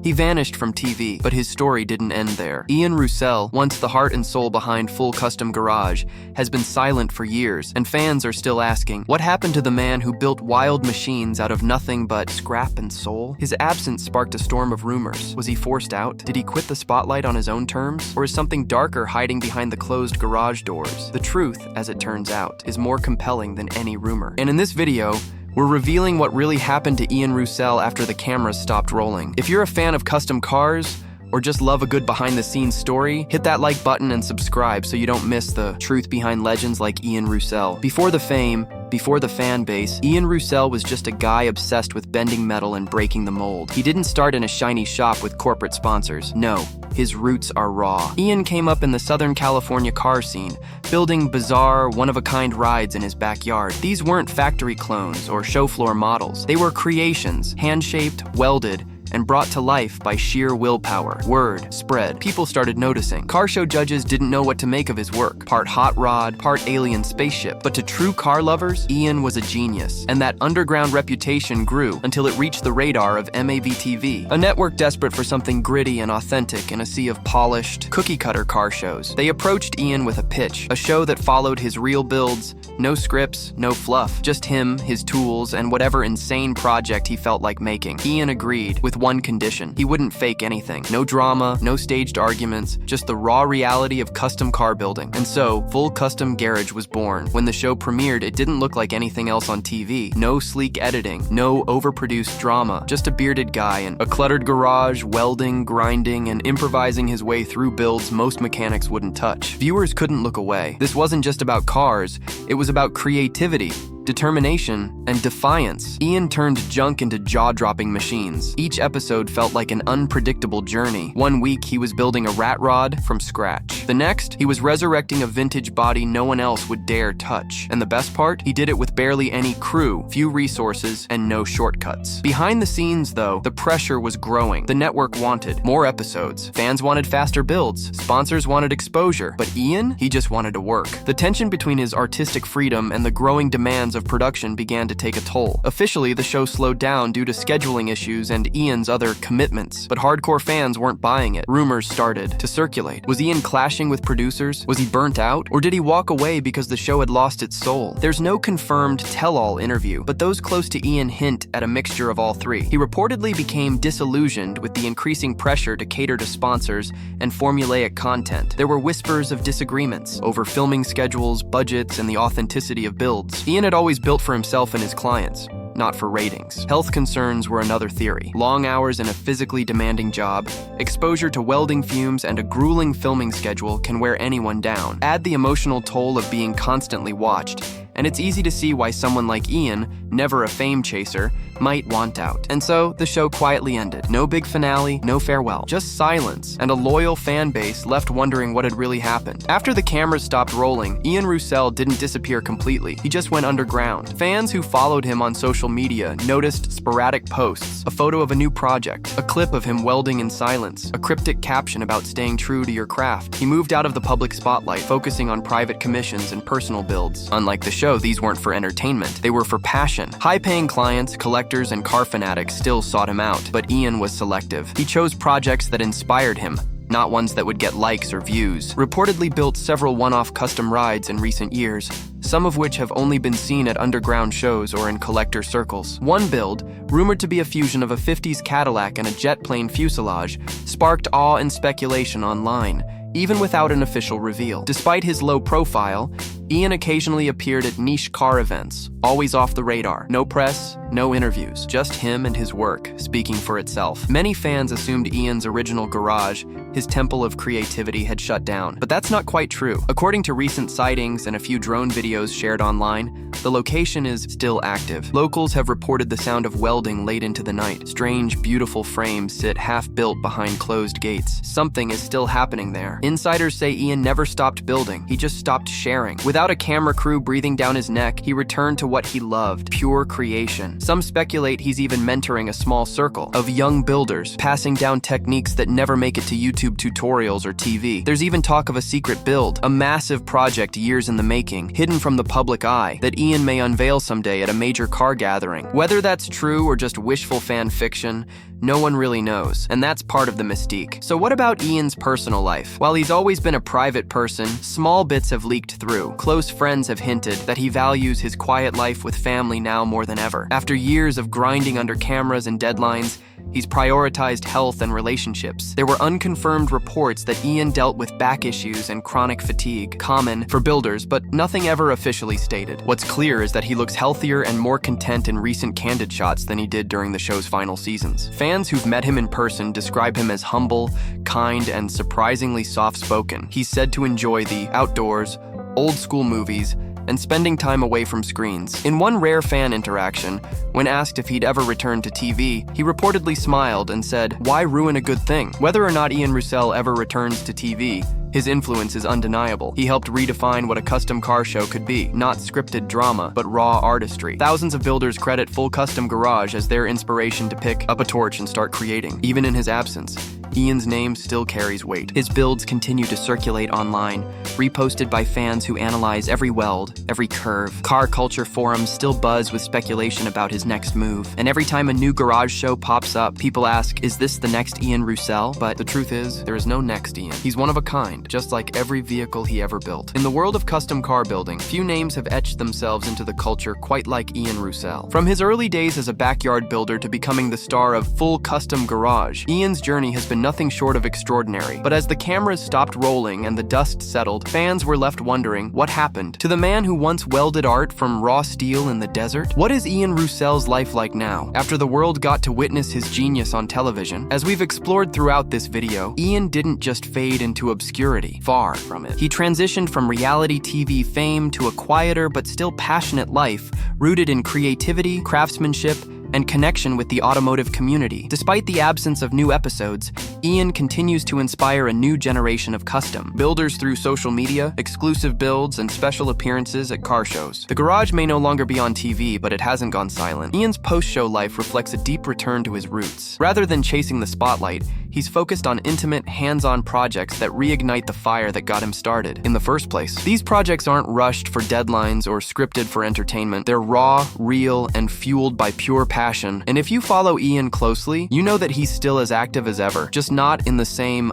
He vanished from TV, but his story didn't end there. Ian Roussel, once the heart and soul behind Full Custom Garage, has been silent for years, and fans are still asking, what happened to the man who built wild machines out of nothing but scrap and soul? His absence sparked a storm of rumors. Was he forced out? Did he quit the spotlight on his own terms? Or is something darker hiding behind the closed garage doors? The truth, as it turns out, is more compelling than any rumor. And in this video, we're revealing what really happened to Ian Roussel after the cameras stopped rolling. If you're a fan of custom cars, or just love a good behind-the-scenes story, hit that like button and subscribe so you don't miss the truth behind legends like Ian Roussel. Before the fame, before the fan base, Ian Roussel was just a guy obsessed with bending metal and breaking the mold. He didn't start in a shiny shop with corporate sponsors. No, his roots are raw. Ian came up in the Southern California car scene, building bizarre, one-of-a-kind rides in his backyard. These weren't factory clones or show floor models. They were creations, hand-shaped, welded, and brought to life by sheer willpower. Word spread. People started noticing. Car show judges didn't know what to make of his work. Part hot rod, part alien spaceship. But to true car lovers, Ian was a genius. And that underground reputation grew until it reached the radar of MAV-TV, a network desperate for something gritty and authentic in a sea of polished, cookie-cutter car shows. They approached Ian with a pitch, a show that followed his real builds, no scripts, no fluff, just him, his tools, and whatever insane project he felt like making. Ian agreed, with one condition. He wouldn't fake anything. No drama, no staged arguments, just the raw reality of custom car building. And so, Full Custom Garage was born. When the show premiered, it didn't look like anything else on TV. No sleek editing, no overproduced drama, just a bearded guy in a cluttered garage, welding, grinding, and improvising his way through builds most mechanics wouldn't touch. Viewers couldn't look away. This wasn't just about cars, it was about creativity, determination, and defiance. Ian turned junk into jaw-dropping machines. Each episode felt like an unpredictable journey. One week, he was building a rat rod from scratch. The next, he was resurrecting a vintage body no one else would dare touch. And the best part? He did it with barely any crew, few resources, and no shortcuts. Behind the scenes, though, the pressure was growing. The network wanted more episodes. Fans wanted faster builds. Sponsors wanted exposure. But Ian? He just wanted to work. The tension between his artistic freedom and the growing demands of production began to take a toll. Officially, the show slowed down due to scheduling issues and Ian's other commitments, but hardcore fans weren't buying it. Rumors started to circulate. Was Ian clashing with producers? Was he burnt out? Or did he walk away because the show had lost its soul? There's no confirmed tell-all interview, but those close to Ian hint at a mixture of all three. He reportedly became disillusioned with the increasing pressure to cater to sponsors and formulaic content. There were whispers of disagreements over filming schedules, budgets, and the authenticity of builds. Ian had always built for himself and his clients, not for ratings. Health concerns were another theory. Long hours in a physically demanding job, exposure to welding fumes, and a grueling filming schedule can wear anyone down. Add the emotional toll of being constantly watched, and it's easy to see why someone like Ian, never a fame chaser, might want out. And so, the show quietly ended. No big finale, no farewell. Just silence, and a loyal fan base left wondering what had really happened. After the cameras stopped rolling, Ian Roussel didn't disappear completely. He just went underground. Fans who followed him on social media noticed sporadic posts, a photo of a new project, a clip of him welding in silence, a cryptic caption about staying true to your craft. He moved out of the public spotlight, focusing on private commissions and personal builds. Unlike the show, these weren't for entertainment. They were for passion. High-paying clients, collectors, and car fanatics still sought him out, but Ian was selective. He chose projects that inspired him, not ones that would get likes or views. Reportedly built several one-off custom rides in recent years, some of which have only been seen at underground shows or in collector circles. One build, rumored to be a fusion of a 50s Cadillac and a jet plane fuselage, sparked awe and speculation online, even without an official reveal. Despite his low profile, Ian occasionally appeared at niche car events, always off the radar. No press, no interviews, just him and his work, speaking for itself. Many fans assumed Ian's original garage, his temple of creativity, had shut down. But that's not quite true. According to recent sightings and a few drone videos shared online, the location is still active. Locals have reported the sound of welding late into the night. Strange, beautiful frames sit half-built behind closed gates. Something is still happening there. Insiders say Ian never stopped building. He just stopped sharing. Without a camera crew breathing down his neck, he returned to what he loved, pure creation. Some speculate he's even mentoring a small circle of young builders, passing down techniques that never make it to YouTube tutorials or TV. There's even talk of a secret build, a massive project years in the making, hidden from the public eye, that Ian may unveil someday at a major car gathering. Whether that's true or just wishful fan fiction, no one really knows, and that's part of the mystique. So what about Ian's personal life? While he's always been a private person, small bits have leaked through. Close friends have hinted that he values his quiet life with family now more than ever. After years of grinding under cameras and deadlines, he's prioritized health and relationships. There were unconfirmed reports that Ian dealt with back issues and chronic fatigue, common for builders, but nothing ever officially stated. What's clear is that he looks healthier and more content in recent candid shots than he did during the show's final seasons. Fans who've met him in person describe him as humble, kind, and surprisingly soft-spoken. He's said to enjoy the outdoors, old-school movies, and spending time away from screens. In one rare fan interaction, when asked if he'd ever return to TV, he reportedly smiled and said, "Why ruin a good thing?" Whether or not Ian Roussel ever returns to TV, his influence is undeniable. He helped redefine what a custom car show could be, not scripted drama, but raw artistry. Thousands of builders credit Full Custom Garage as their inspiration to pick up a torch and start creating. Even in his absence, Ian's name still carries weight. His builds continue to circulate online, reposted by fans who analyze every weld, every curve. Car culture forums still buzz with speculation about his next move. And every time a new garage show pops up, people ask, is this the next Ian Roussel? But the truth is, there is no next Ian. He's one of a kind, just like every vehicle he ever built. In the world of custom car building, few names have etched themselves into the culture quite like Ian Roussel. From his early days as a backyard builder to becoming the star of Full Custom Garage, Ian's journey has been nothing short of extraordinary. But as the cameras stopped rolling and the dust settled, fans were left wondering what happened to the man who once welded art from raw steel in the desert. What is Ian Roussel's life like now, after the world got to witness his genius on television? As we've explored throughout this video, Ian didn't just fade into obscurity. Far from it. He transitioned from reality TV fame to a quieter but still passionate life, rooted in creativity, craftsmanship, and connection with the automotive community. Despite the absence of new episodes, Ian continues to inspire a new generation of custom builders through social media, exclusive builds, and special appearances at car shows. The garage may no longer be on TV, but it hasn't gone silent. Ian's post-show life reflects a deep return to his roots. Rather than chasing the spotlight, he's focused on intimate, hands-on projects that reignite the fire that got him started in the first place. These projects aren't rushed for deadlines or scripted for entertainment. They're raw, real, and fueled by pure passion. And if you follow Ian closely, you know that he's still as active as ever, just not in the same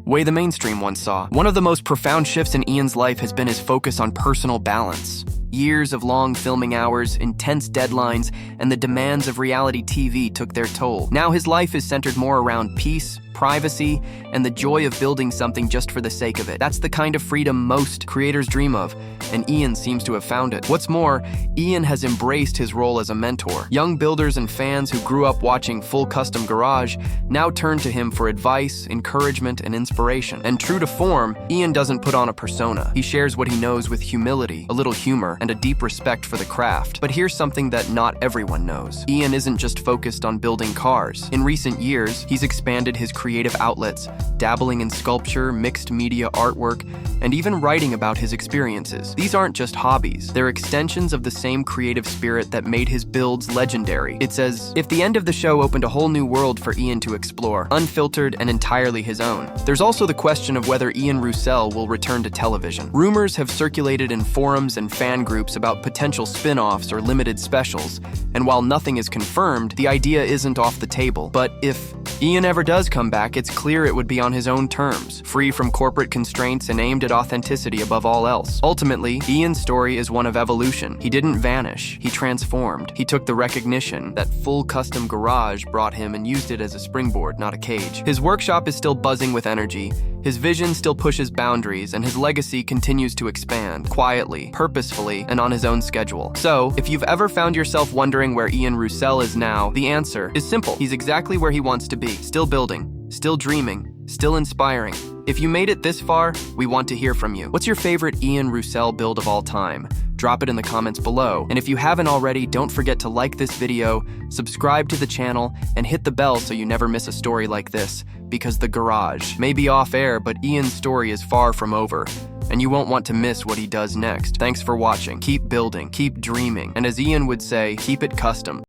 way the mainstream once saw. One of the most profound shifts in Ian's life has been his focus on personal balance. Years of long filming hours, intense deadlines, and the demands of reality TV took their toll. Now his life is centered more around peace, privacy, and the joy of building something just for the sake of it. That's the kind of freedom most creators dream of, and Ian seems to have found it. What's more, Ian has embraced his role as a mentor. Young builders and fans who grew up watching Full Custom Garage now turn to him for advice, encouragement, and inspiration. And true to form, Ian doesn't put on a persona. He shares what he knows with humility, a little humor, and a deep respect for the craft. But here's something that not everyone knows. Ian isn't just focused on building cars. In recent years, he's expanded his creative outlets, dabbling in sculpture, mixed media artwork, and even writing about his experiences. These aren't just hobbies. They're extensions of the same creative spirit that made his builds legendary. It's as if the end of the show opened a whole new world for Ian to explore, unfiltered and entirely his own. There's also the question of whether Ian Roussel will return to television. Rumors have circulated in forums and fan groups about potential spin-offs or limited specials, and while nothing is confirmed, the idea isn't off the table. But if Ian ever does come back, it's clear it would be on his own terms, free from corporate constraints and aimed at authenticity above all else. Ultimately, Ian's story is one of evolution. He didn't vanish, he transformed. He took the recognition that Full Custom Garage brought him and used it as a springboard, not a cage. His workshop is still buzzing with energy, his vision still pushes boundaries, and his legacy continues to expand, quietly, purposefully, and on his own schedule. So, if you've ever found yourself wondering where Ian Roussel is now, the answer is simple. He's exactly where he wants to be, still building, still dreaming, still inspiring. If you made it this far, we want to hear from you. What's your favorite Ian Roussel build of all time? Drop it in the comments below. And if you haven't already, don't forget to like this video, subscribe to the channel, and hit the bell so you never miss a story like this. Because the garage may be off air, but Ian's story is far from over. and you won't want to miss what he does next. Thanks for watching. Keep building, keep dreaming, and as Ian would say, keep it custom.